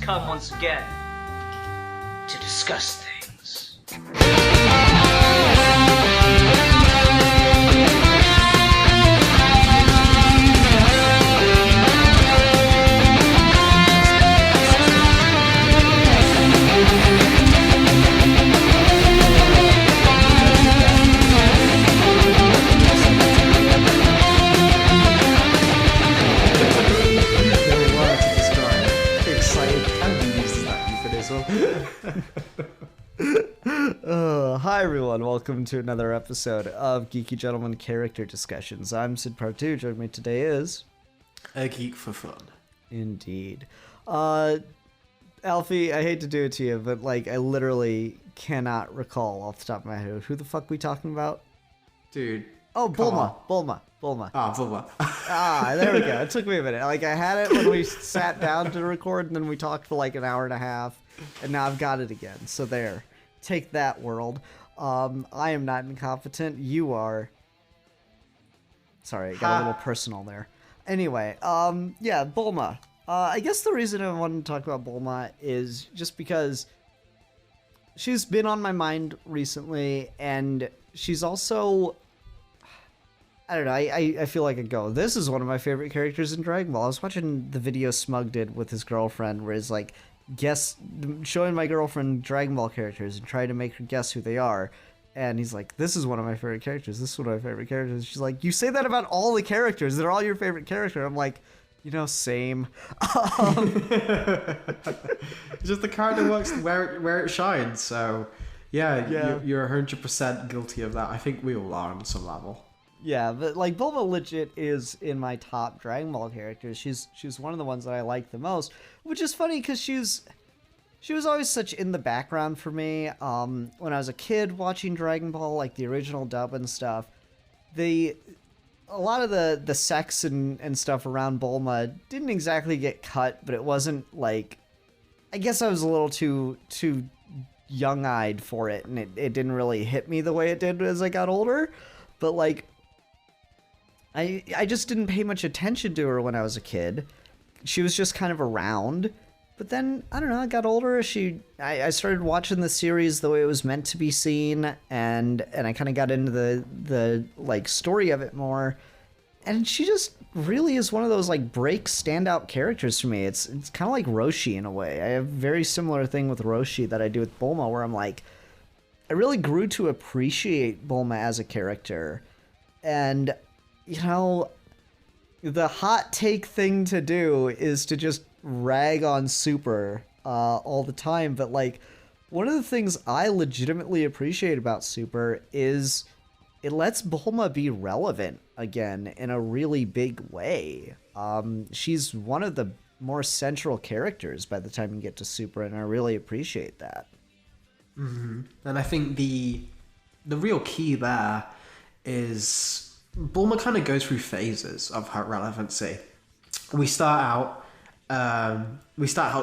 come once again to discuss things. Hi everyone, welcome to another episode of Geeky Gentleman Character Discussions. I'm Sid Part 2, joining me today is... A geek for fun. Indeed. Alfie, I hate to do it to you, but I literally cannot recall off the top of my head who the fuck we talking about? Dude. Oh, Bulma. Ah, Bulma. There we go. It took me a minute. I had it when we sat down to record, and then we talked for an hour and a half, and now I've got it again. So there. Take that, world. I am not incompetent. You are. Sorry, I got a little personal there. Anyway, yeah, Bulma. I guess the reason I wanted to talk about Bulma is just because she's been on my mind recently, and she's also... I don't know, I feel like this is one of my favorite characters in Dragon Ball. I was watching the video Smug did with his girlfriend, where he's showing my girlfriend Dragon Ball characters and trying to make her guess who they are. And he's like, this is one of my favorite characters. This is one of my favorite characters. She's like, you say that about all the characters. They're all your favorite character. I'm like, same. Just the character works where it shines. So, yeah. You're 100% guilty of that. I think we all are on some level. Yeah, but Bulma legit is in my top Dragon Ball characters. She's one of the ones that I like the most, which is funny because she was always such in the background for me. When I was a kid watching Dragon Ball, the original dub and stuff, a lot of the sex and stuff around Bulma didn't exactly get cut, but it wasn't I guess I was a little too young-eyed for it, and it didn't really hit me the way it did as I got older. But I just didn't pay much attention to her when I was a kid. She was just kind of around. But then, I don't know, I got older. I started watching the series the way it was meant to be seen, and I kind of got into the story of it more. And she just really is one of those break standout characters for me. It's kind of like Roshi in a way. I have a very similar thing with Roshi that I do with Bulma, where I'm I really grew to appreciate Bulma as a character. And the hot take thing to do is to just rag on Super all the time, but one of the things I legitimately appreciate about Super is it lets Bulma be relevant again in a really big way. She's one of the more central characters by the time you get to Super, and I really appreciate that. Mm-hmm. And I think the real key there is Bulma kind of goes through phases of her relevancy. We start out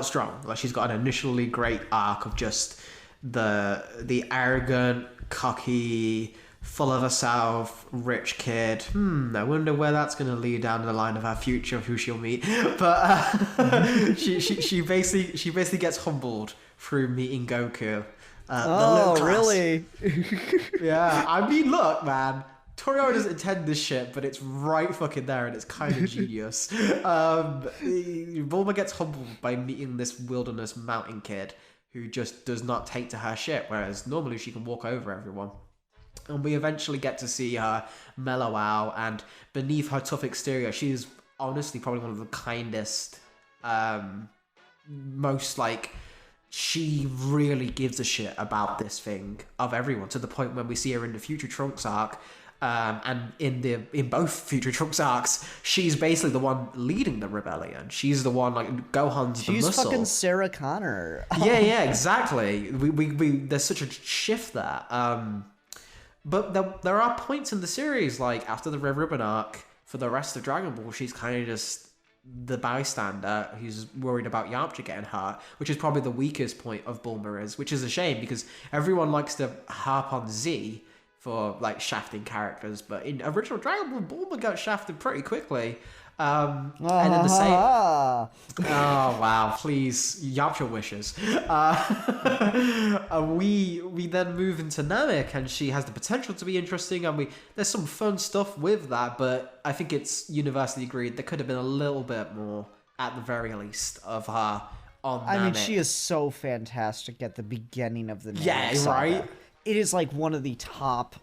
strong. She's got an initially great arc of just the arrogant, cocky, full of herself, rich kid. I wonder where that's going to lead down the line of her future, of who she'll meet. But she basically gets humbled through meeting Goku. Oh, really? Yeah. I mean, look, man. Toriyama doesn't intend this shit, but it's right fucking there, and it's kind of genius. Bulma gets humbled by meeting this wilderness mountain kid who just does not take to her shit, whereas normally she can walk over everyone. And we eventually get to see her mellow out, and beneath her tough exterior, she's honestly probably one of the kindest, most she really gives a shit about this thing of everyone, to the point when we see her in the Future Trunks arc. And in both Future Trunks arcs, she's basically the one leading the rebellion. She's the one Gohan's the muscle. She's fucking Sarah Connor. yeah, exactly. We there's such a shift there. But there are points in the series, after the Red Ribbon arc, for the rest of Dragon Ball, she's kind of just the bystander who's worried about Yamcha getting hurt, which is probably the weakest point of Bulma, which is a shame because everyone likes to harp on Z for shafting characters, but in original Dragon Ball, Bulma got shafted pretty quickly. And then the same. Ah. Oh wow! Please, yap your wishes. We then move into Namek, and she has the potential to be interesting, and there's some fun stuff with that. But I think it's universally agreed there could have been a little bit more, at the very least, of her on Namek. I mean, she is so fantastic at the beginning of the Namek Yeah, saga. right? It is like one of the top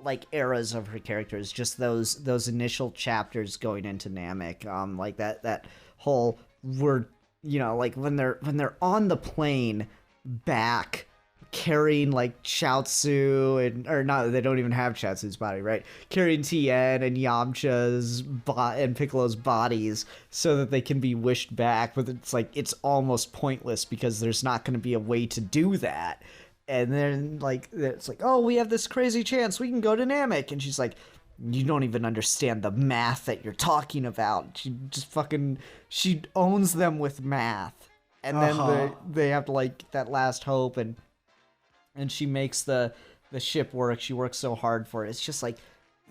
like eras of her characters, just those initial chapters going into Namek, like that whole word, you know, like when they're on the plane back carrying like Chaozu or not, they don't even have Chaozu's body, right? Carrying Tien and Yamcha's and Piccolo's bodies so that they can be wished back, but it's like it's almost pointless because there's not going to be a way to do that. And then, like, it's like, oh, we have this crazy chance. We can go to Namek. And she's like, you don't even understand the math that you're talking about. She just she owns them with math. And then they have to, like, that last hope. And she makes the ship work. She works so hard for it. It's just like,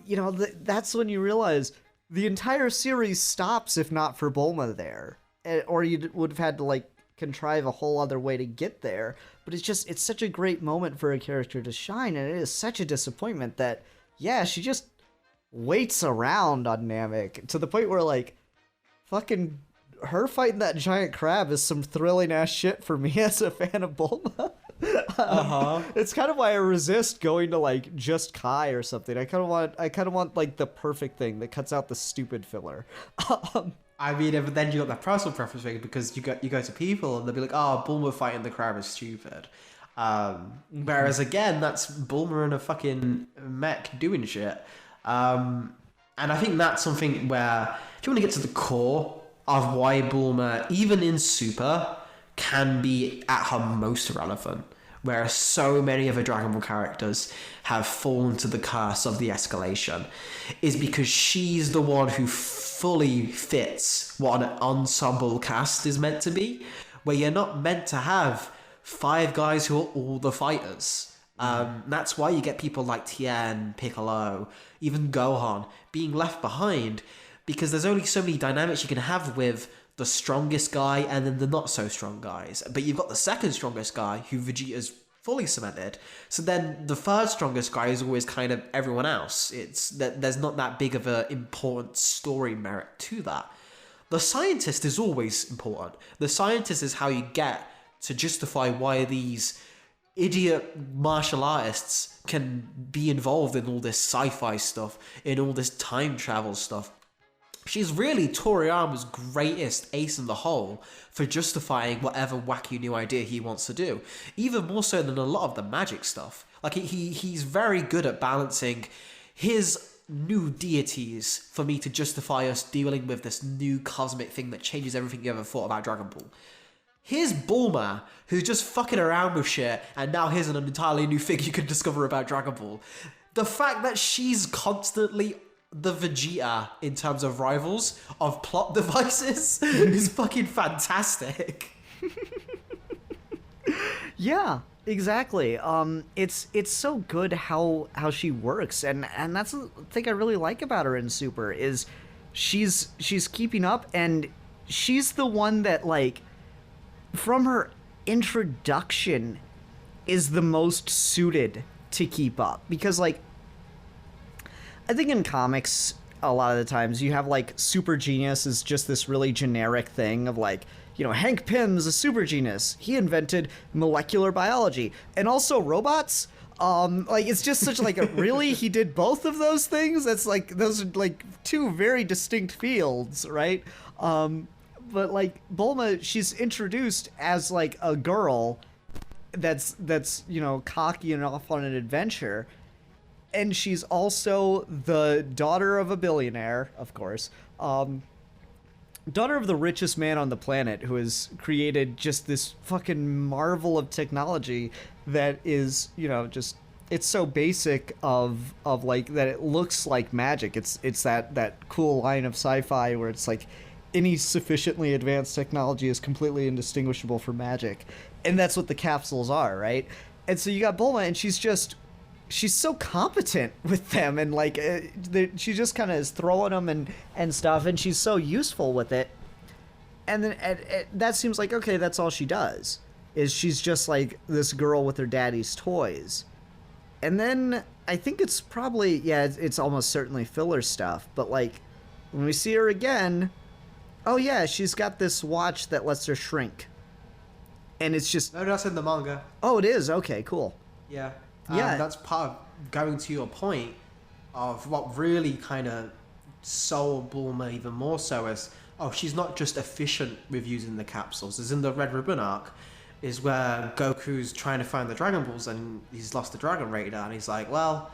you know, that's when you realize the entire series stops if not for Bulma there. Or you would have had to, like, contrive a whole other way to get there. But it's such a great moment for a character to shine, and it is such a disappointment that, yeah, she just waits around on Namek to the point where, like, fucking her fighting that giant crab is some thrilling ass shit for me as a fan of Bulma. It's kind of why I resist going to like just Kai or something. I kind of want like the perfect thing that cuts out the stupid filler. I mean, but then you got that personal preference thing because you go to people and they'll be like, "Oh, Bulma fighting the crab is stupid." Whereas again, that's Bulma in a fucking mech doing shit. And I think that's something where if you want to get to the core of why Bulma, even in Super, can be at her most relevant, whereas so many of the Dragon Ball characters have fallen to the curse of the escalation, is because she's the one who fully fits what an ensemble cast is meant to be, where you're not meant to have 5 guys who are all the fighters. That's why you get people like Tien, Piccolo, even Gohan being left behind, because there's only so many dynamics you can have with the strongest guy and then the not so strong guys. But you've got the second strongest guy who Vegeta's fully cemented. So then the third strongest guy is always kind of everyone else. It's that there's not that big of an important story merit to that. The scientist is always important. The scientist is how you get to justify why these idiot martial artists can be involved in all this sci-fi stuff, in all this time travel stuff. She's really Toriyama's greatest ace in the hole for justifying whatever wacky new idea he wants to do. Even more so than a lot of the magic stuff. Like, he's very good at balancing his new deities for me to justify us dealing with this new cosmic thing that changes everything you ever thought about Dragon Ball. Here's Bulma, who's just fucking around with shit, and now here's an entirely new thing you can discover about Dragon Ball. The fact that she's constantly the Vegeta in terms of rivals of plot devices is fucking fantastic. Yeah, exactly. It's so good how she works, and that's the thing I really like about her in Super is she's keeping up, and she's the one that, like, from her introduction is the most suited to keep up, because, like, I think in comics, a lot of the times, you have, like, super genius is just this really generic thing of, like, you know, Hank Pym's a super genius. He invented molecular biology. And also robots. Like, it's just such, like, really? He did both of those things? That's, like, those are, like, 2 very distinct fields, right? But, like, Bulma, she's introduced as, like, a girl that's you know, cocky and off on an adventure. And she's also the daughter of a billionaire, of course. Daughter of the richest man on the planet, who has created just this fucking marvel of technology that is, you know, just, it's so basic of like, that it looks like magic. It's that cool line of sci-fi where it's like, any sufficiently advanced technology is completely indistinguishable from magic. And that's what the capsules are, right? And so you got Bulma, and she's just she's so competent with them, and like she just kind of is throwing them and stuff, and she's so useful with it. And then that seems like, okay, that's all she does, is she's just like this girl with her daddy's toys. And then I think it's probably, yeah, it's almost certainly filler stuff, but like when we see her again, oh yeah, she's got this watch that lets her shrink. And it's just... No, that's in the manga. Oh, it is? Okay, cool. Yeah. Yeah. That's part of going to your point of what really kind of sold Bulma even more so as, oh, she's not just efficient with using the capsules. As in the Red Ribbon arc, is where Goku's trying to find the Dragon Balls and he's lost the Dragon Raider, and he's like, well,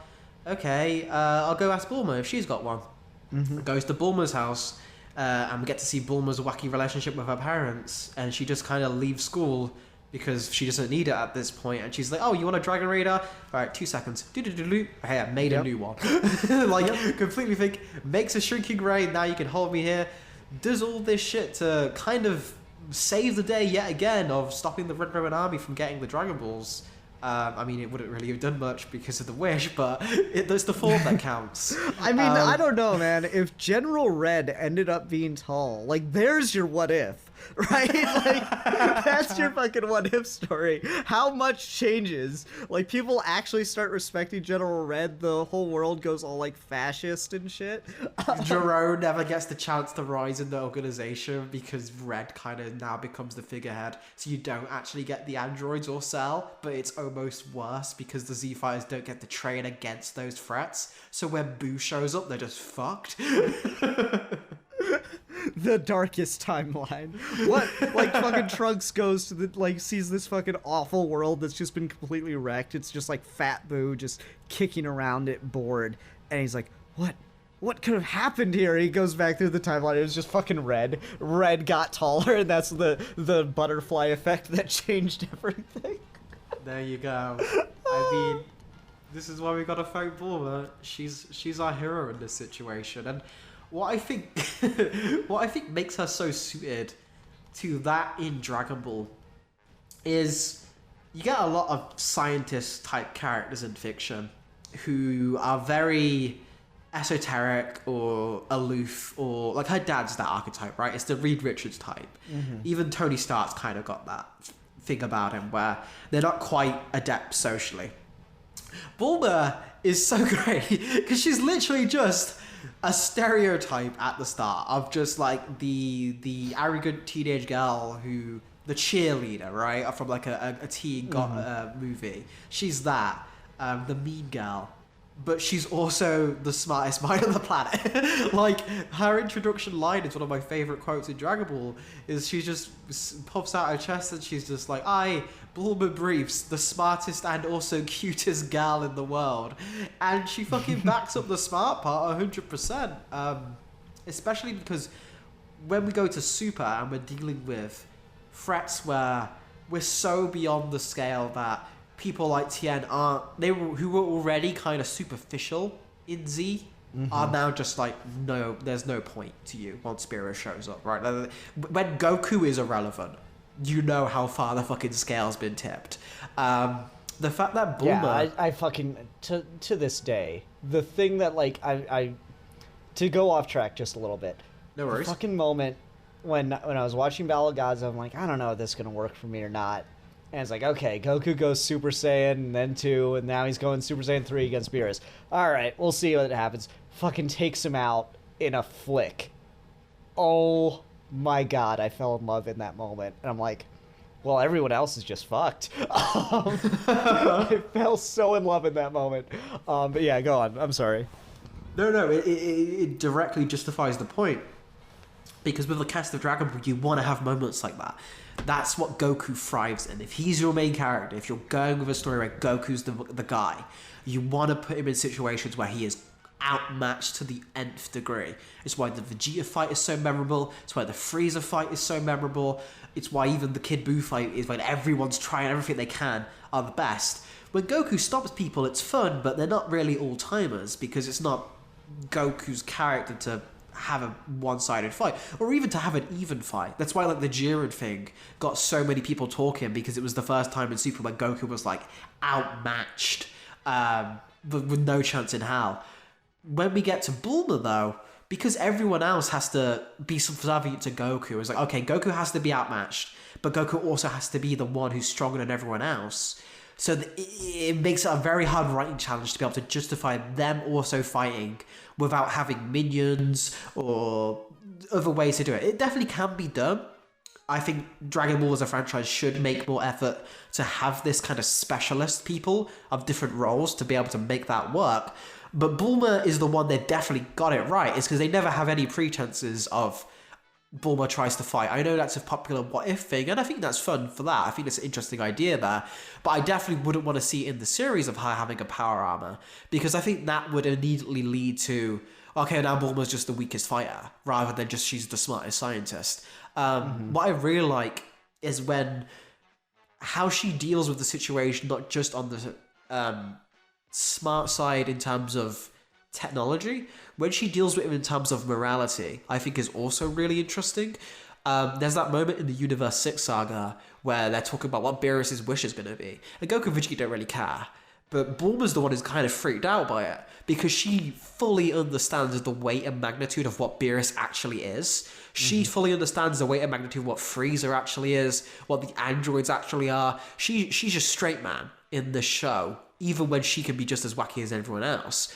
okay, I'll go ask Bulma if she's got one. Mm-hmm. Goes to Bulma's house, and we get to see Bulma's wacky relationship with her parents, and she just kind of leaves school because she doesn't need it at this point, and she's like, oh, you want a Dragon Raider? All right, 2 seconds. Hey, I made a new one. Completely think, makes a shrinking ray, now you can hold me here. Does all this shit to kind of save the day yet again of stopping the Red Ribbon Army from getting the Dragon Balls. I mean, it wouldn't really have done much because of the wish, but it's the form that counts. I mean, I don't know, man. If General Red ended up being tall, like, there's your what if, right? Like, that's your fucking what if story. How much changes? Like, people actually start respecting General Red, the whole world goes all, like, fascist and shit. Jerome never gets the chance to rise in the organization because Red kind of now becomes the figurehead, so you don't actually get the androids or Cell, but it's almost worse because the Z-Fighters don't get to train against those threats, so when Boo shows up, they're just fucked. The darkest timeline. What? Like, fucking Trunks goes to the, like, sees this fucking awful world that's just been completely wrecked. It's just like Fat Boo just kicking around it, bored, and he's like, what could have happened here? He goes back through the timeline. It was just fucking Red. Red got taller, and that's the butterfly effect that changed everything. There you go. I mean, this is why we gotta fight Bulma. She's our hero in this situation, and what I think makes her so suited to that in Dragon Ball is you get a lot of scientist type characters in fiction who are very esoteric or aloof, or like her dad's that archetype, right? It's the Reed Richards type. Mm-hmm. Even Tony Stark's kind of got that thing about him where they're not quite adept socially. Bulma is so great because she's literally just a stereotype at the start of just like the arrogant teenage girl who, the cheerleader, right, from like a teen movie. She's that, the mean girl, but she's also the smartest mind on the planet. Like, her introduction line is one of my favorite quotes in Dragon Ball, is she just pops out her chest and she's just like, I, Bulma Briefs, the smartest and also cutest gal in the world. And she fucking backs up the smart part 100%. Especially because when we go to Super and we're dealing with threats where we're so beyond the scale that people like Tien who were already kind of superficial in Z, are now just like, no, there's no point to you once Spiro shows up, right? When Goku is irrelevant, you know how far the fucking scale's been tipped. The fact that Bulma... Yeah, I fucking... To this day, the thing that, like, I... To go off track just a little bit. No worries. The fucking moment when I was watching Battle of Gods, I'm like, I don't know if this is going to work for me or not. And it's like, okay, Goku goes Super Saiyan, and then 2, and now he's going Super Saiyan 3 against Beerus. Alright, we'll see what happens. Fucking takes him out in a flick. Oh my god, I fell in love in that moment. And I'm like, well, everyone else is just fucked. I fell so in love in that moment. But yeah, go on. I'm sorry. No, it directly justifies the point. Because with the cast of Dragon Ball, you want to have moments like that. That's what Goku thrives in. If he's your main character, if you're going with a story where Goku's the guy, you want to put him in situations where he is outmatched to the nth degree. It's why the Vegeta fight is so memorable. It's why the Frieza fight is so memorable. It's why even the Kid Buu fight is when everyone's trying everything they can are the best. When Goku stops people, it's fun, but they're not really all-timers because it's not Goku's character to have a one-sided fight, or even to have an even fight. That's why like the Jiren thing got so many people talking, because it was the first time in Super when Goku was like outmatched but with no chance in hell. When we get to Bulma, though, because everyone else has to be subservient to Goku, it's like, okay, Goku has to be outmatched, but Goku also has to be the one who's stronger than everyone else. So it makes it a very hard writing challenge to be able to justify them also fighting without having minions or other ways to do it. It definitely can be done. I think Dragon Ball as a franchise should make more effort to have this kind of specialist people of different roles to be able to make that work. But Bulma is the one they definitely got it right. It's because they never have any pretenses of Bulma tries to fight. I know that's a popular what if thing, and I think that's fun for that. I think it's an interesting idea there. But I definitely wouldn't want to see it in the series of her having a power armor, because I think that would immediately lead to, okay, now Bulma's just the weakest fighter, rather than just she's the smartest scientist. What I really like is how she deals with the situation, not just on the smart side in terms of technology, when she deals with him in terms of morality, I think is also really interesting. There's that moment in the Universe 6 saga where they're talking about what Beerus's wish is going to be, and Goku and Vegeta don't really care. But Bulma's the one who's kind of freaked out by it, because she fully understands the weight and magnitude of what Beerus actually is. She fully understands the weight and magnitude of what Frieza actually is, what the androids actually are. She's just straight man in the show, even when she can be just as wacky as everyone else.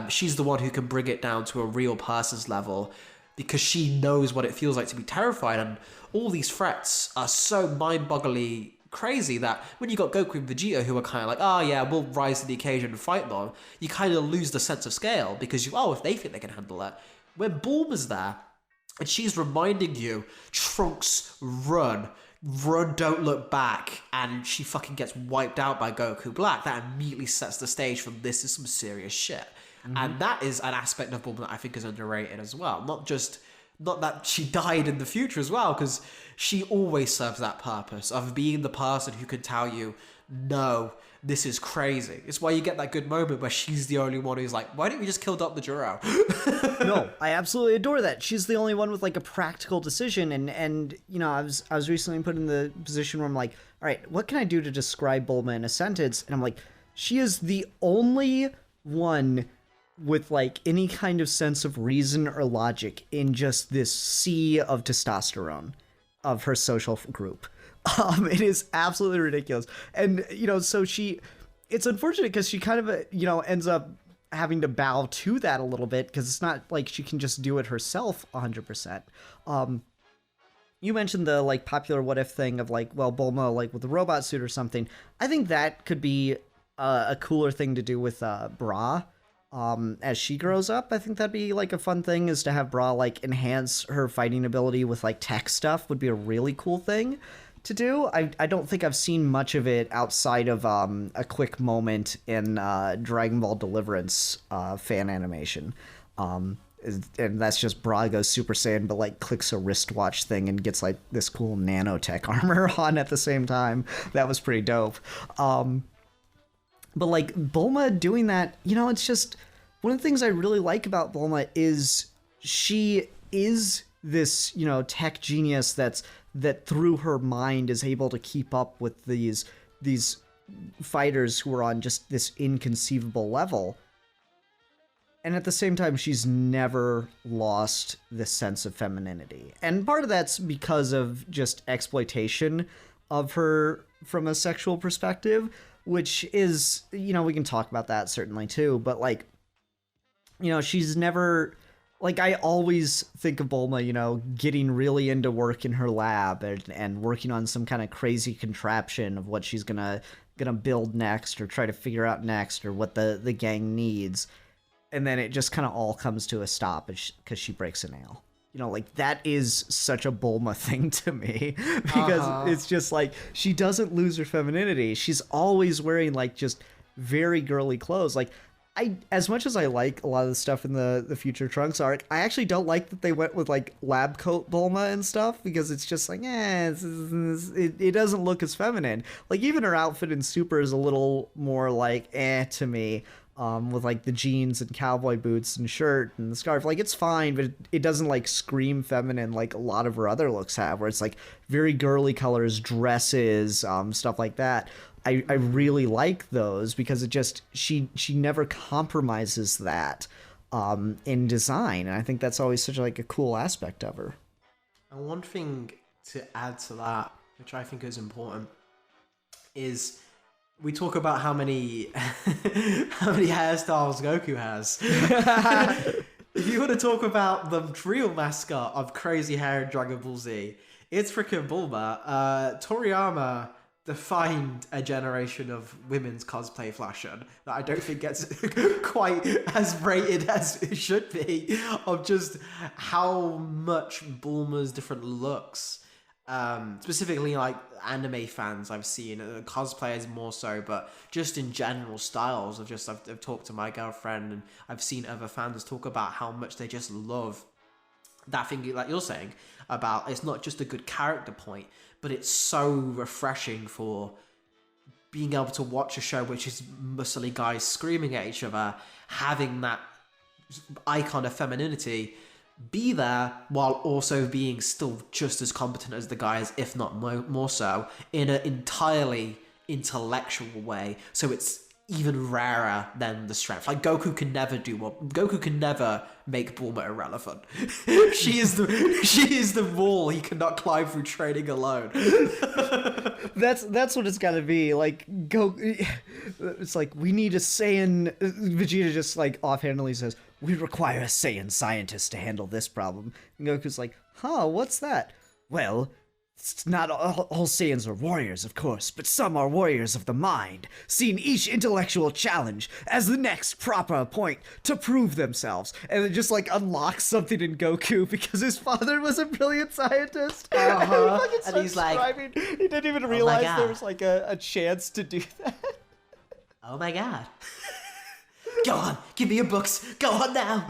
She's the one who can bring it down to a real person's level, because she knows what it feels like to be terrified, and all these threats are so mind-bogglingly crazy that when you got Goku and Vegeta who are kind of like, oh yeah, we'll rise to the occasion and fight them, you kind of lose the sense of scale, because if they think they can handle it. When Bulma's there, and she's reminding you, Trunks, run, don't look back, and she fucking gets wiped out by Goku Black, that immediately sets the stage for this is some serious shit. And that is an aspect of Bulma that I think is underrated as well. Not that she died in the future as well, because she always serves that purpose of being the person who can tell you, no, this is crazy. It's why you get that good moment where she's the only one who's like, why don't we just kill Dr. Jiro? No, I absolutely adore that. She's the only one with like a practical decision, and you know, I was recently put in the position where I'm like, all right, what can I do to describe Bulma in a sentence? And I'm like, she is the only one with like any kind of sense of reason or logic in just this sea of testosterone of her social group. It is absolutely ridiculous. And, you know, so it's unfortunate because she kind of, you know, ends up having to bow to that a little bit, because it's not like she can just do it herself 100%. You mentioned the like popular what if thing of like, well, Bulma like with the robot suit or something. I think that could be a cooler thing to do with Bra. As she grows up, I think that'd be like a fun thing, is to have Bra like enhance her fighting ability with like tech stuff would be a really cool thing to do. I don't think I've seen much of it outside of a quick moment in Dragon Ball Deliverance fan animation. And that's just Bra goes Super Saiyan, but like clicks a wristwatch thing and gets like this cool nanotech armor on at the same time. That was pretty dope. But like Bulma doing that, you know, it's just one of the things I really like about Bulma is she is this, you know, tech genius that through her mind is able to keep up with these fighters who are on just this inconceivable level. And at the same time, she's never lost this sense of femininity. And part of that's because of just exploitation of her from a sexual perspective, which is, you know, we can talk about that certainly too, but like, you know, she's never, like, I always think of Bulma, you know, getting really into work in her lab and working on some kind of crazy contraption of what she's gonna build next, or try to figure out next, or what the gang needs. And then it just kind of all comes to a stop because she breaks a nail. You know, like, that is such a Bulma thing to me, because it's just like, she doesn't lose her femininity. She's always wearing like just very girly clothes. Like, as much as I like a lot of the stuff in the Future Trunks arc, I actually don't like that they went with like lab coat Bulma and stuff, because it's just like, it doesn't look as feminine. Like, even her outfit in Super is a little more like to me. With like the jeans and cowboy boots and shirt and the scarf, like, it's fine, but it doesn't like scream feminine like a lot of her other looks have, where it's like very girly colors, dresses, stuff like that. I really like those because it just she never compromises that in design, and I think that's always such like a cool aspect of her. And one thing to add to that, which I think is important, is we talk about how many how many hairstyles Goku has. If you want to talk about the real mascot of crazy hair in Dragon Ball Z, it's freaking Bulma. Toriyama defined a generation of women's cosplay fashion that I don't think gets quite as rated as it should be, of just how much Bulma's different looks, specifically like anime fans I've seen, cosplayers more so, but just in general styles of just, I've talked to my girlfriend and I've seen other fans talk about how much they just love that thing like you're saying about it's not just a good character point, but it's so refreshing for being able to watch a show which is muscly guys screaming at each other, having that icon of femininity be there while also being still just as competent as the guys, if not more so, in an entirely intellectual way. So it's even rarer than the strength. Like Goku can never make Bulma irrelevant. she is the wall he cannot climb through training alone. That's what it's gotta be. Like Goku, it's like we need a Saiyan. Vegeta just like offhandedly says, "We require a Saiyan scientist to handle this problem." And Goku's like, "Huh? What's that?" Well, it's not all Saiyans are warriors, of course, but some are warriors of the mind, seeing each intellectual challenge as the next proper point to prove themselves. And it just like unlocks something in Goku because his father was a brilliant scientist. And he's like, he didn't even realize there was like a chance to do that. Oh my god. Go on, give me your books. Go on now.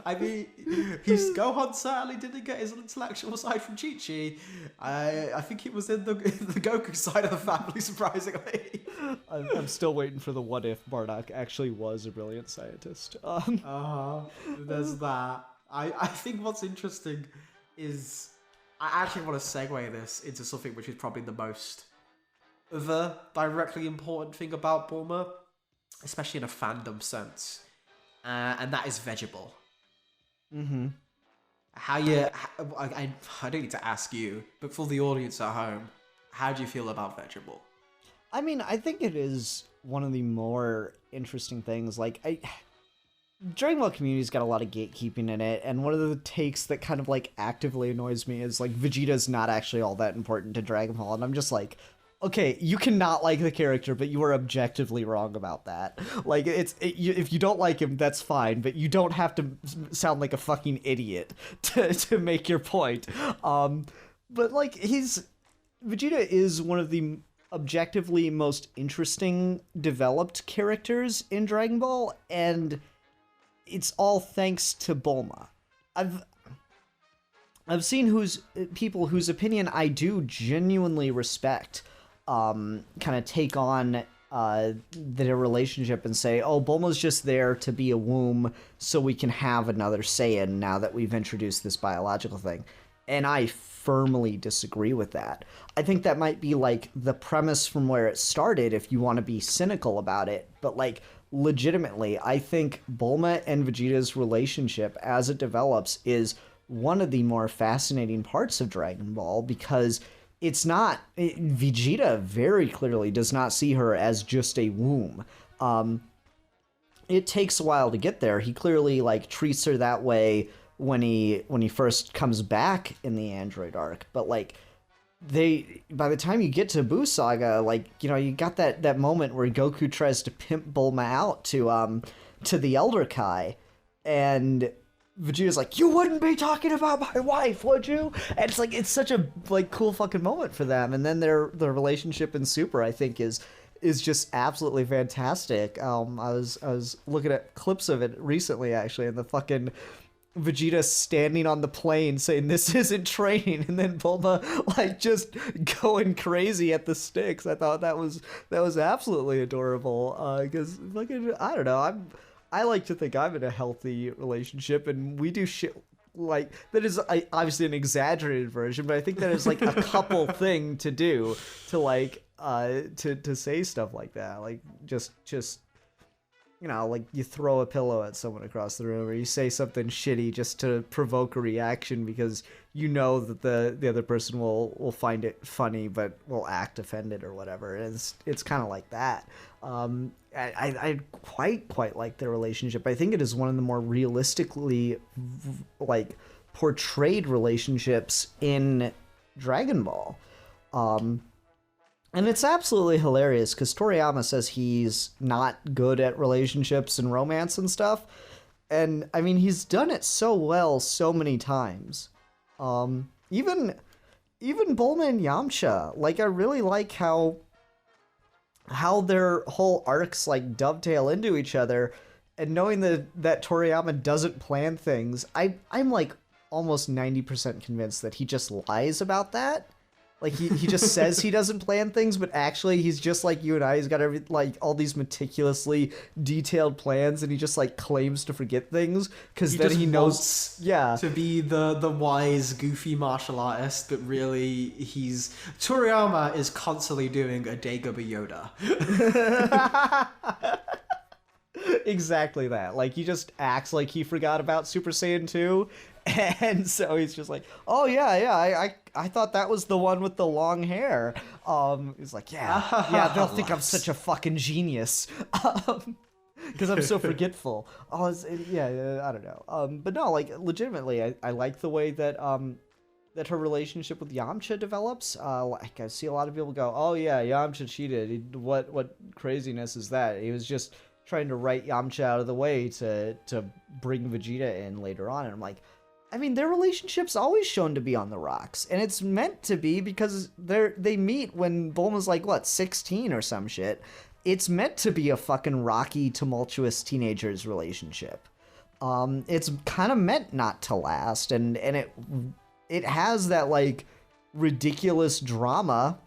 I mean, Gohan certainly didn't get his intellectual side from Chi-Chi. I think it was in the Goku side of the family, surprisingly. I'm still waiting for the what if Bardock actually was a brilliant scientist. There's that. I think what's interesting is I actually want to segue this into something which is probably the most directly important thing about Bulma, especially in a fandom sense, and that is Vegetable. Mm-hmm. I don't need to ask you, but for the audience at home, how do you feel about Vegetable? I mean, I think it is one of the more interesting things. Like, Dragon Ball community's got a lot of gatekeeping in it, and one of the takes that kind of like actively annoys me is like Vegeta's not actually all that important to Dragon Ball, and I'm just like, okay, you cannot like the character, but you are objectively wrong about that. Like, if you don't like him, that's fine, but you don't have to sound like a fucking idiot to make your point. But like, Vegeta is one of the objectively most interesting developed characters in Dragon Ball, and it's all thanks to Bulma. I've seen people whose opinion I do genuinely respect kind of take on their relationship and say, oh, Bulma's just there to be a womb so we can have another Saiyan now that we've introduced this biological thing. And I firmly disagree with that. I think that might be like the premise from where it started if you want to be cynical about it, but like legitimately, I think Bulma and Vegeta's relationship as it develops is one of the more fascinating parts of Dragon Ball, because Vegeta very clearly does not see her as just a womb. It takes a while to get there. He clearly like treats her that way when he first comes back in the Android arc, but like by the time you get to Buu Saga, like, you know, you got that moment where Goku tries to pimp Bulma out to the Elder Kai, and Vegeta's like, you wouldn't be talking about my wife, would you? And it's like, it's such a like cool fucking moment for them. And then their relationship in Super, I think, is just absolutely fantastic. I was looking at clips of it recently, actually, and the fucking Vegeta standing on the plane saying this isn't training, and then Bulma like just going crazy at the sticks. I thought that was absolutely adorable. Because fucking, I don't know, I like to think I'm in a healthy relationship, and we do shit like that is obviously an exaggerated version, but I think that is like a couple thing to do to like to say stuff like that, like just you know, like you throw a pillow at someone across the room, or you say something shitty just to provoke a reaction because you know that the other person will find it funny but will act offended or whatever. And it's kind of like that. I quite like their relationship. I think it is one of the more realistically like portrayed relationships in Dragon Ball. And it's absolutely hilarious because Toriyama says he's not good at relationships and romance and stuff. And I mean, he's done it so well so many times. Even Bulma and Yamcha, like I really like how their whole arcs like dovetail into each other, and knowing that Toriyama doesn't plan things, I'm like almost 90% convinced that he just lies about that. Like he just says he doesn't plan things, but actually he's just like you and I. He's got like all these meticulously detailed plans, and he just like claims to forget things because then he knows. Yeah, to be the wise, goofy martial artist, but really Toriyama is constantly doing a Dagobah Yoda. Exactly that. Like he just acts like he forgot about Super Saiyan 2. And so he's just like, oh yeah, I thought that was the one with the long hair. He's like, yeah, they'll think I'm such a fucking genius, because I'm so forgetful. I don't know. But no, like legitimately, I like the way that that her relationship with Yamcha develops. Like I see a lot of people go, oh yeah, Yamcha cheated. What craziness is that? He was just trying to write Yamcha out of the way to bring Vegeta in later on, and I'm like, I mean, their relationship's always shown to be on the rocks, and it's meant to be because they meet when Bulma's like, what, 16 or some shit. It's meant to be a fucking rocky, tumultuous teenagers relationship. It's kind of meant not to last, and it has that, like, ridiculous drama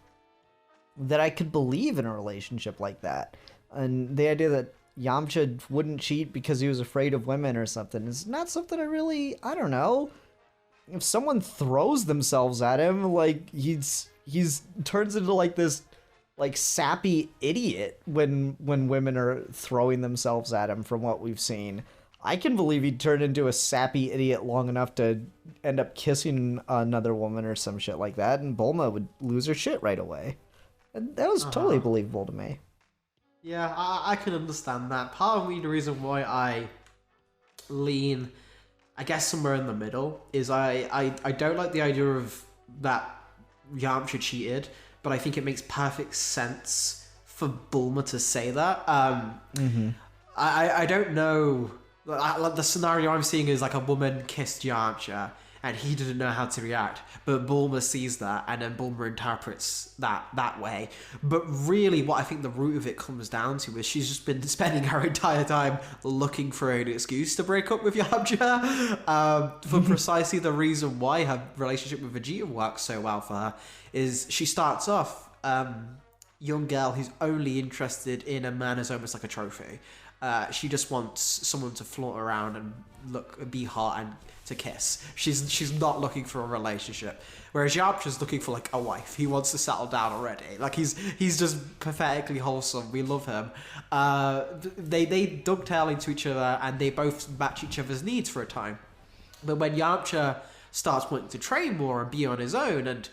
that I could believe in a relationship like that. And the idea that Yamcha wouldn't cheat because he was afraid of women or something is not something I don't know. If someone throws themselves at him, like he's turns into like this like sappy idiot when women are throwing themselves at him from what we've seen. I can believe he'd turn into a sappy idiot long enough to end up kissing another woman or some shit like that, and Bulma would lose her shit right away. And that was totally believable to me. Yeah, I can understand that. Part of me, the reason why I lean, I guess, somewhere in the middle, is I don't like the idea of that Yamcha cheated, but I think it makes perfect sense for Bulma to say that. I don't know. The scenario I'm seeing is like a woman kissed Yamcha, and he didn't know how to react, but Bulma sees that, and then Bulma interprets that way. But really, what I think the root of it comes down to is she's just been spending her entire time looking for an excuse to break up with Yamcha, for precisely the reason why her relationship with Vegeta works so well for her. Is she starts off young girl who's only interested in a man as almost like a trophy. She just wants someone to flaunt around and be hot and to kiss. She's not looking for a relationship. Whereas Yamcha's looking for like a wife. He wants to settle down already. Like he's just pathetically wholesome. We love him. They dovetail into each other, and they both match each other's needs for a time. But when Yamcha starts wanting to train more and be on his own, and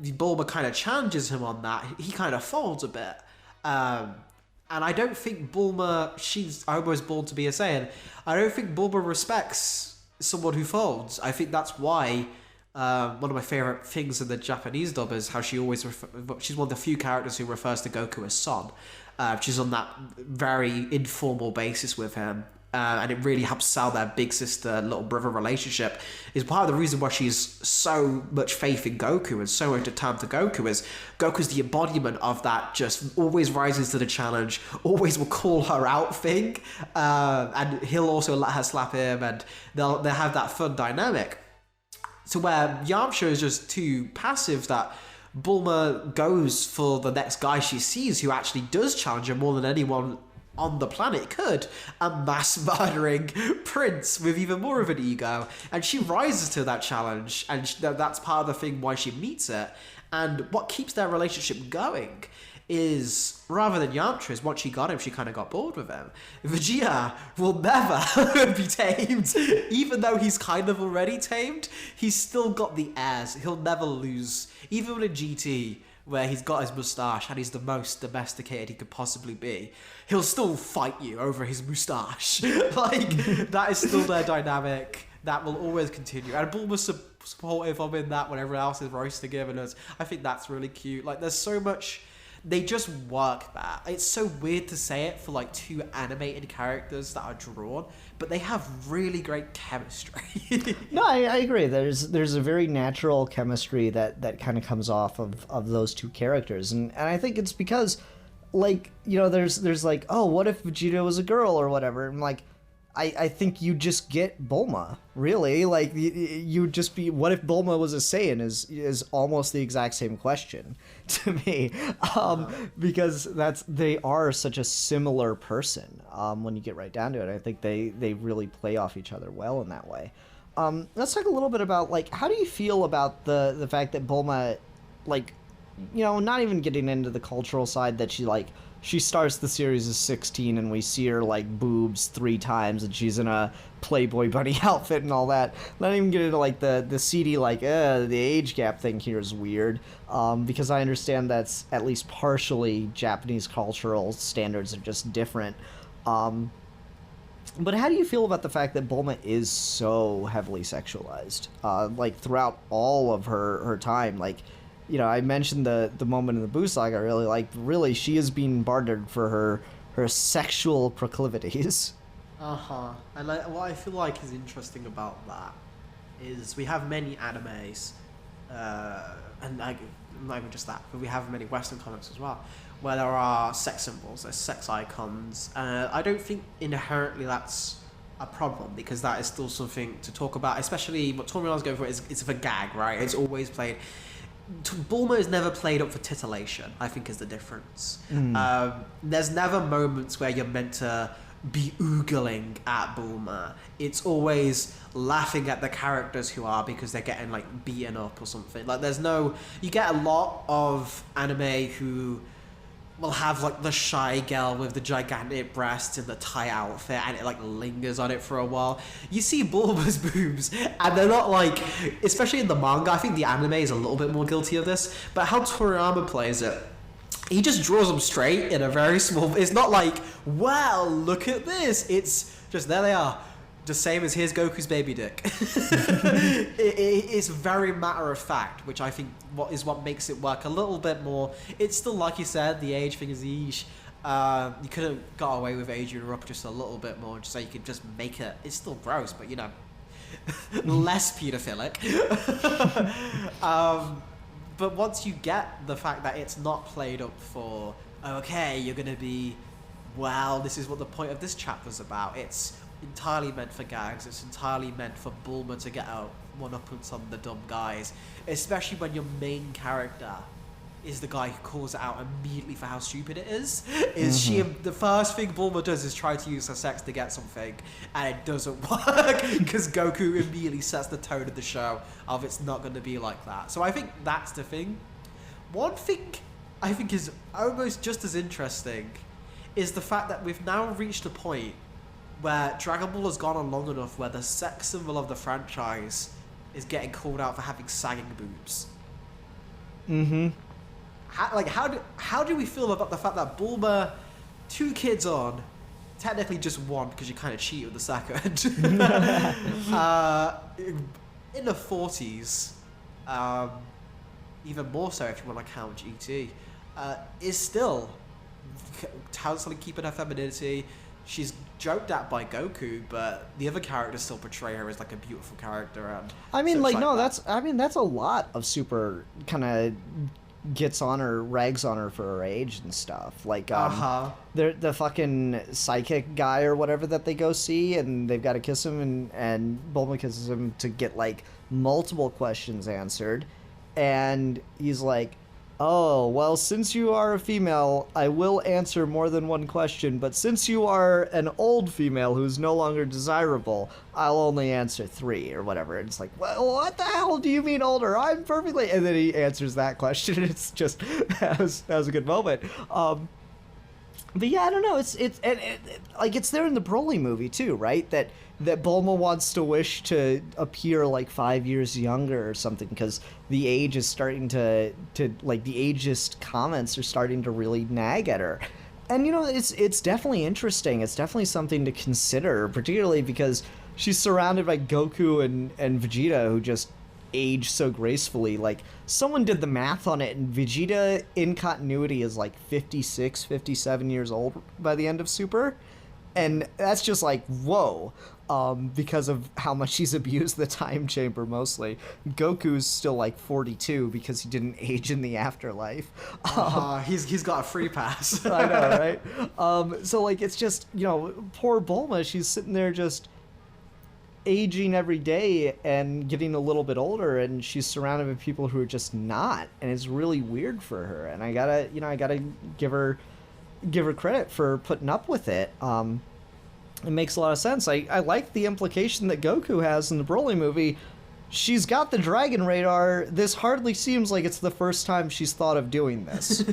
Bulma kind of challenges him on that, he kind of folds a bit. And I don't think Bulma, she's almost born to be a Saiyan, I don't think Bulma respects someone who folds. I think that's why one of my favourite things in the Japanese dub is how she always, she's one of the few characters who refers to Goku as son. She's on that very informal basis with him. And it really helps sell their big sister, little brother relationship. Is part of the reason why she's so much faith in Goku and so much determined to Goku is Goku's the embodiment of that, just always rises to the challenge, always will call her out thing, and he'll also let her slap him, and they'll have that fun dynamic. To where Yamcha is just too passive, that Bulma goes for the next guy she sees who actually does challenge her more than anyone on the planet could. A mass murdering prince with even more of an ego. And she rises to that challenge, and that's part of the thing why she meets it. And what keeps their relationship going is, rather than Yamcha, once she got him, she kind of got bored with him. Vegeta will never be tamed. Even though he's kind of already tamed, he's still got the airs. He'll never lose. Even in GT, where he's got his moustache and he's the most domesticated he could possibly be, he'll still fight you over his moustache. Like, that is still their dynamic. That will always continue. And Bulma's supportive of him that when everyone else is roasting him, and I think that's really cute. Like, there's so much... They just work that. It's so weird to say it for like two animated characters that are drawn, but they have really great chemistry. No, I agree. There's a very natural chemistry that kind of comes off of those two characters, and I think it's because, like, you know, there's like, oh, what if Vegeta was a girl or whatever, and like, I think you just get Bulma, really. Like, you just be, what if Bulma was a Saiyan is almost the exact same question to me. Because they are such a similar person when you get right down to it. I think they really play off each other well in that way. Let's talk a little bit about, like, how do you feel about the fact that Bulma, like, you know, not even getting into the cultural side, that she starts the series as 16 and we see her like boobs 3 times and she's in a Playboy bunny outfit and all that. Not even get into like the seedy, like, the age gap thing here is weird, because I understand that's at least partially Japanese cultural standards are just different. But how do you feel about the fact that Bulma is so heavily sexualized, like throughout all of her time? Like, you know, I mentioned the moment in the Buu saga I really like. Really, she is being bartered for her sexual proclivities. And what I feel like is interesting about that is we have many animes, and not even just that, but we have many Western comics as well, where there are sex symbols, there's sex icons. I don't think inherently that's a problem, because that is still something to talk about, especially what Toriyama's going for is it's for gag, right? It's always played... Bulma is never played up for titillation, I think, is the difference. There's never moments where you're meant to be oogling at Bulma. It's always laughing at the characters who are, because they're getting like beaten up or something. Like, there's no... You get a lot of anime who will have like the shy girl with the gigantic breasts in the tie outfit, and it like lingers on it for a while. You see Bulma's boobs, and they're not like, especially in the manga, I think the anime is a little bit more guilty of this, but how Toriyama plays it, he just draws them straight in a very small... It's not like, wow, look at this. It's just, there they are. The same as here's Goku's baby dick. It's very matter of fact, which I think what makes it work a little bit more. It's still, like you said, the age thing is easy. You could have got away with aging her up just a little bit more, just so you could just make it... It's still gross, but, you know, less paedophilic. But once you get the fact that it's not played up for, okay, you're going to be, wow, this is what the point of this chapter's about. It's entirely meant for gags. It's entirely meant for Bulma to get out one-uppance on the dumb guys, especially when your main character is the guy who calls it out immediately for how stupid it is. She, the first thing Bulma does is try to use her sex to get something, and it doesn't work because Goku immediately sets the tone of the show of it's not going to be like that. So I think that's the thing. One thing I think is almost just as interesting is the fact that we've now reached a point where Dragon Ball has gone on long enough where the sex symbol of the franchise is getting called out for having sagging boobs. How do we feel about the fact that Bulma, 2 kids on, technically just 1 because you kind of cheated with the second, in the 40s, even more so if you want to count GT, is still constantly keeping her femininity. She's joked at by Goku, but the other characters still portray her as like a beautiful character. And I mean, like, no, that. that's a lot of Super kind of gets on her, rags on her for her age and stuff. Like, the fucking psychic guy or whatever that they go see, and they've got to kiss him, and Bulma kisses him to get like multiple questions answered, and he's like, Oh, well, since you are a female, I will answer more than one question, but since you are an old female who's no longer desirable, I'll only answer 3 or whatever. And it's like, well, what the hell do you mean older? I'm perfectly... And then he answers that question, and it's just... that was a good moment. But yeah, I don't know. Like it's there in the Broly movie too, right? That Bulma wants to wish to appear like 5 years younger or something because the age is starting to like the ageist comments are starting to really nag at her. And you know, it's definitely interesting. It's definitely something to consider, particularly because she's surrounded by Goku and Vegeta who just age so gracefully. Like someone did the math on it, and Vegeta in continuity is like 56, 57 years old by the end of Super. And that's just like, whoa, because of how much he's abused the time chamber mostly. Goku's still like 42 because he didn't age in the afterlife. He's got a free pass. I know, right? So like, it's just, you know, poor Bulma, she's sitting there just aging every day and getting a little bit older, and she's surrounded by people who are just not, and it's really weird for her. And I gotta give her credit for putting up with it. It makes a lot of sense. I like the implication that Goku has in the Broly movie. She's got the dragon radar. This hardly seems like it's the first time she's thought of doing this.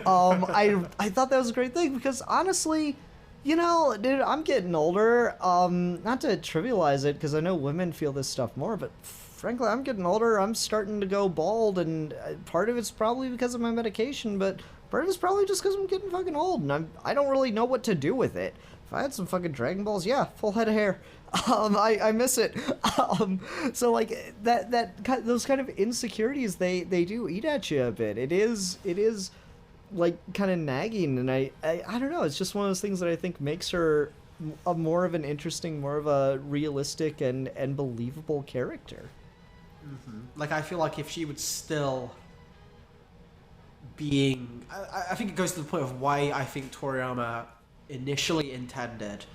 I thought that was a great thing because honestly, you know, dude, I'm getting older. Not to trivialize it, because I know women feel this stuff more, but frankly, I'm getting older. I'm starting to go bald, and part of it's probably because of my medication, but part of it's probably just because I'm getting fucking old, and I don't really know what to do with it. If I had some fucking Dragon Balls, yeah, full head of hair. I miss it. So like those kind of insecurities, they do eat at you a bit. It is like kind of nagging, and I don't know, it's just one of those things that I think makes her a more of an interesting, more of a realistic and believable character. Mm-hmm. Like I feel like if she would still being I think it goes to the point of why I think Toriyama initially intended,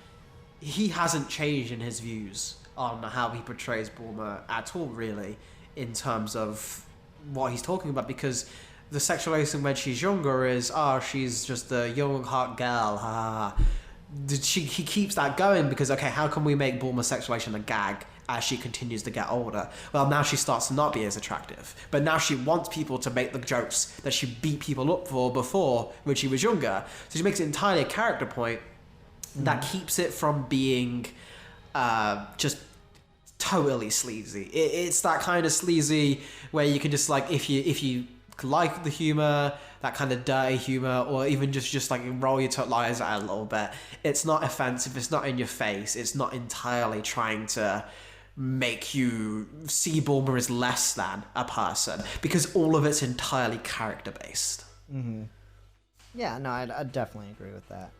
he hasn't changed in his views on how he portrays Bulma at all, really, in terms of what he's talking about, because the sexualization when she's younger is, she's just a young hot girl, he keeps that going because, okay, how can we make Bulma sexualization a gag as she continues to get older? Well, now she starts to not be as attractive, but now she wants people to make the jokes that she beat people up for before when she was younger, so she makes it entirely a character point that keeps it from being just totally sleazy. It's that kind of sleazy where you can just, like, if you like the humor, that kind of dirty humor, or even just like roll your eyes at it a little bit, it's not offensive, it's not in your face, it's not entirely trying to make you see Bulma as less than a person, because all of it's entirely character based. Mm-hmm. Yeah, no, I definitely agree with that.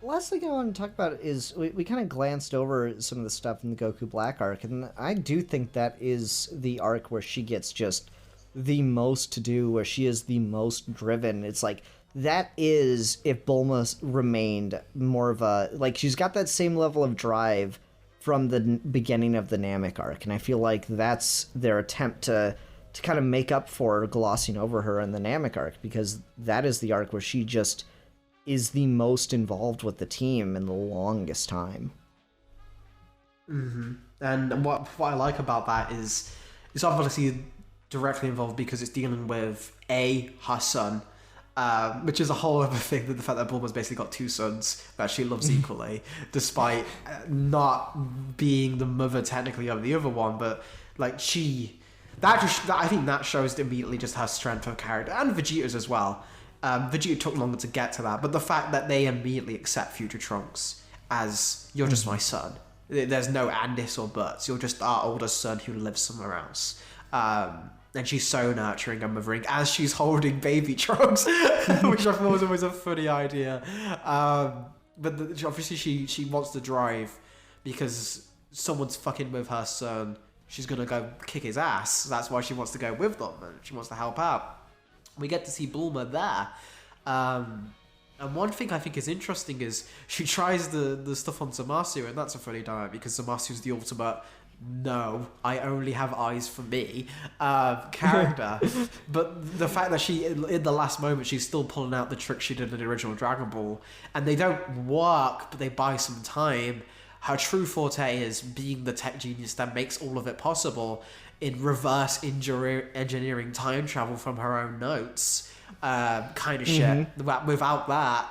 Last thing I want to talk about is we kind of glanced over some of the stuff in the Goku Black arc, and I do think that is the arc where she gets just the most to do, where she is the most driven. It's like, that is if Bulma remained more of a, like, she's got that same level of drive from the beginning of the Namek arc, and I feel like that's their attempt to kind of make up for glossing over her in the Namek arc, because that is the arc where she just is the most involved with the team in the longest time. Mm-hmm. And what I like about that is it's obviously directly involved because it's dealing with her son, which is a whole other thing, that the fact that Bulma's basically got 2 sons that she loves equally, despite not being the mother technically of the other one, but like I think that shows immediately just her strength of character, and Vegeta's as well. Vegeta took longer to get to that, but the fact that they immediately accept Future Trunks as, you're just my son. There's no and, this, or buts. You're just our older son who lives somewhere else. And she's so nurturing and mothering as she's holding baby Trunks, which I thought was always a funny idea. But obviously she wants to drive because someone's fucking with her son. She's gonna go kick his ass. That's why she wants to go with them, and she wants to help out. We get to see Bulma there. And one thing I think is interesting is she tries the stuff on Zamasu, and that's a funny dynamic because Zamasu's the ultimate no, I only have eyes for me character. But the fact that she, in the last moment, she's still pulling out the tricks she did in the original Dragon Ball, and they don't work, but they buy some time. Her true forte is being the tech genius that makes all of it possible in reverse engineering time travel from her own notes, kind of shit. Without that,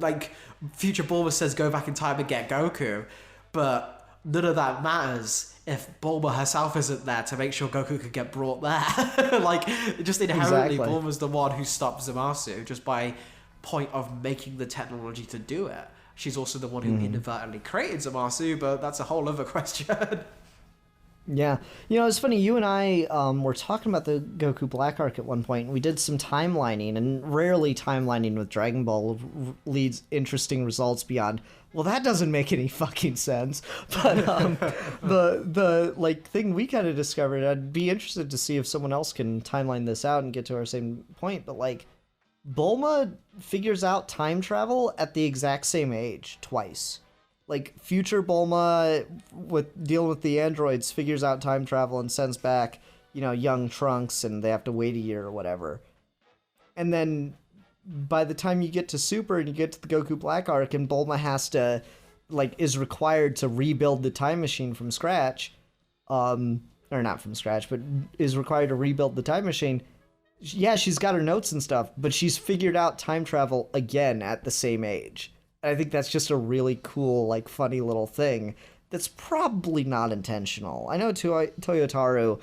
like Future Bulma says, go back in time and get Goku, but none of that matters if Bulma herself isn't there to make sure Goku could get brought there. Like, just inherently, Exactly. Bulma's the one who stops Zamasu just by point of making the technology to do it. She's also the one who inadvertently created Zamasu, but that's a whole other question. Yeah. It's funny, you and I were talking about the Goku Black Arc at one point, and we did some timelining, and rarely timelining with Dragon Ball leads interesting results beyond, well, that doesn't make any fucking sense. But the like thing we kind of discovered, I'd be interested to see if someone else can timeline this out and get to our same point, but like Bulma figures out time travel at the exact same age twice. Like, future Bulma, with dealing with the androids, figures out time travel and sends back, young Trunks, and they have to wait a year or whatever. And then, by the time you get to Super and you get to the Goku Black Arc, and Bulma has to, is required to rebuild the time machine from scratch, or not from scratch, but is required to rebuild the time machine, yeah, she's got her notes and stuff, but she's figured out time travel again at the same age. I think that's just a really cool, funny little thing that's probably not intentional. I know Toyotaru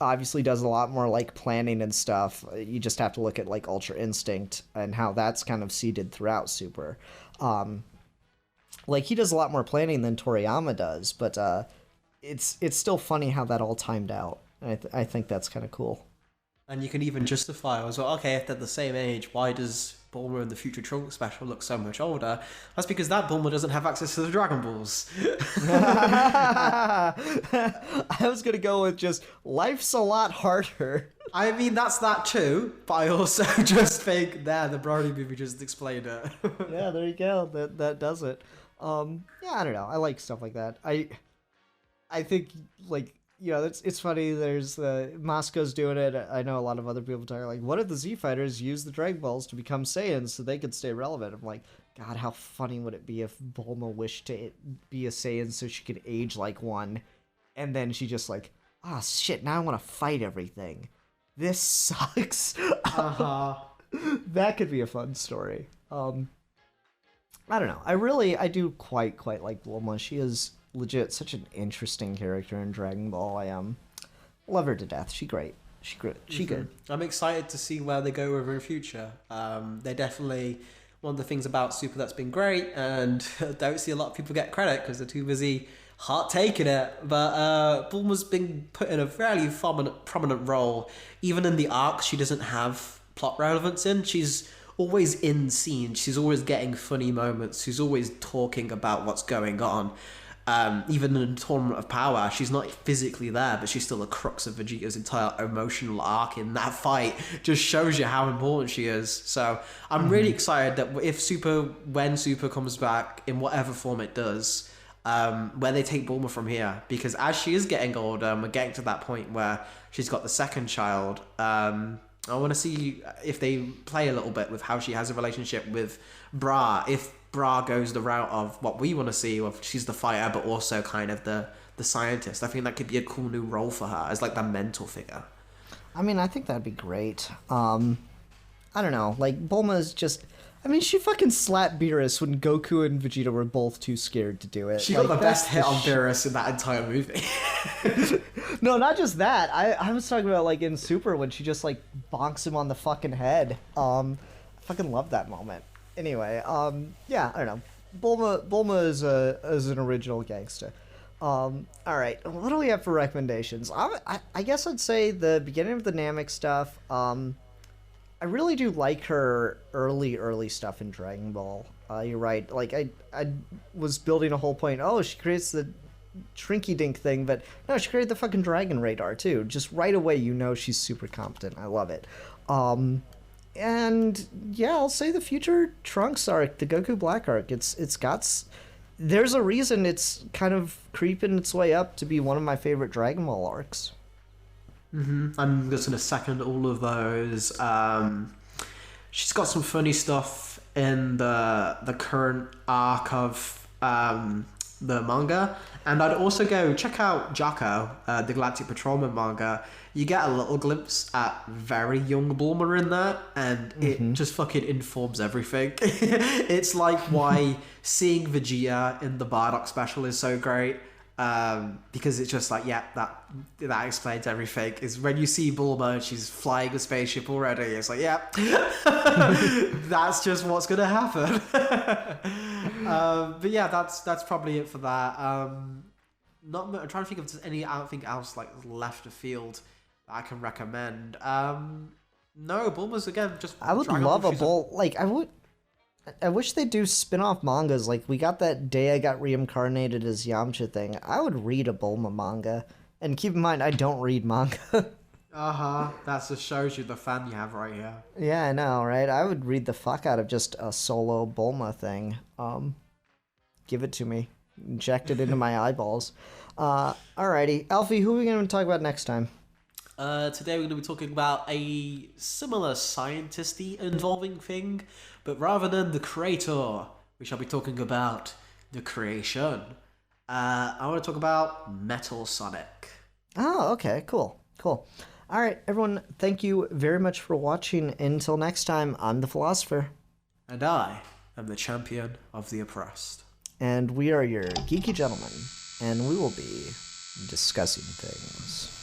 obviously does a lot more, planning and stuff. You just have to look at, Ultra Instinct and how that's kind of seeded throughout Super. He does a lot more planning than Toriyama does, but it's still funny how that all timed out. I think that's kind of cool. And you can even justify as well, okay, if they're the same age, why does Bulma in the Future Trunks special look so much older? That's because that Bulma doesn't have access to the Dragon Balls. I was going to go with just, life's a lot harder. I mean, that's that too, but I also just think, the Broly movie just explained it. Yeah, there you go. That does it. Yeah, I don't know. I like stuff like that. I think, it's funny. There's Moscow's doing it. I know a lot of other people talking what if the Z Fighters use the Dragon Balls to become Saiyans so they could stay relevant? I'm like, God, how funny would it be if Bulma wished to be a Saiyan so she could age like one, and then she just shit, now I want to fight everything. This sucks. That could be a fun story. I don't know. I do quite like Bulma. She is legit such an interesting character in Dragon Ball. I love her to death. She great. She good. I'm excited to see where they go with her in future. They're definitely one of the things about Super that's been great, and don't see a lot of people get credit because they're too busy heart taking it. But Bulma's been put in a fairly prominent role. Even in the arcs she doesn't have plot relevance in, she's always in scene. She's always getting funny moments. She's always talking about what's going on. Even in Tournament of Power, she's not physically there, but she's still the crux of Vegeta's entire emotional arc in that fight. Just shows you how important she is. So I'm really excited that when Super comes back, in whatever form it does, where they take Bulma from here. Because as she is getting older, and we're getting to that point where she's got the second child, I want to see if they play a little bit with how she has a relationship with Bra. If Bra goes the route of what we want to see, of she's the fighter but also kind of the scientist, I think that could be a cool new role for her as the mentor figure. I mean, I think that'd be great. I don't know, Bulma's just, I mean, she fucking slapped Beerus when Goku and Vegeta were both too scared to do it. She got the best hit on Beerus in that entire movie. No, not just that. I was talking about in Super when she just bonks him on the fucking head. I fucking love that moment. Anyway, yeah, I don't know. Bulma is an original gangster. All right, what do we have for recommendations? I guess I'd say the beginning of the Namek stuff. I really do like her early stuff in Dragon Ball. You're right. I was building a whole point. Oh, she creates the Trinky Dink thing, but no, she created the fucking Dragon Radar too. Just right away, she's super competent. I love it. And yeah, I'll say the Future Trunks arc, the Goku Black arc. It's got there's a reason it's kind of creeping its way up to be one of my favorite Dragon Ball arcs. I'm just going to second all of those. She's got some funny stuff in the current arc of the manga. And I'd also go check out Jocko, the Galactic Patrolman manga. You get a little glimpse at very young Bulma in that, and it just fucking informs everything. It's like why seeing Vegeta in the Bardock special is so great. Because it's just like, yeah, that explains everything. Is when you see Bulma and she's flying a spaceship already, it's like, yeah, that's just what's gonna happen. But yeah, that's probably it for that. I'm trying to think if there's anything else like left of field that I can recommend. No, Bulma's again just. I would love a Bull. Like I wish they do spin-off mangas. Like, we got that Day I Got Reincarnated as Yamcha thing. I would read a Bulma manga. And keep in mind, I don't read manga. That just shows you the fan you have right here. Yeah, I know, right? I would read the fuck out of just a solo Bulma thing. Give it to me. Inject it into my eyeballs. Alrighty. Alfie, who are we going to talk about next time? Today we're going to be talking about a similar scientist-y involving thing, but rather than the creator, we shall be talking about the creation. I want to talk about Metal Sonic. Oh, okay, cool. Alright, everyone, thank you very much for watching. Until next time, I'm the Philosopher. And I am the champion of the oppressed. And we are your geeky gentlemen, and we will be discussing things.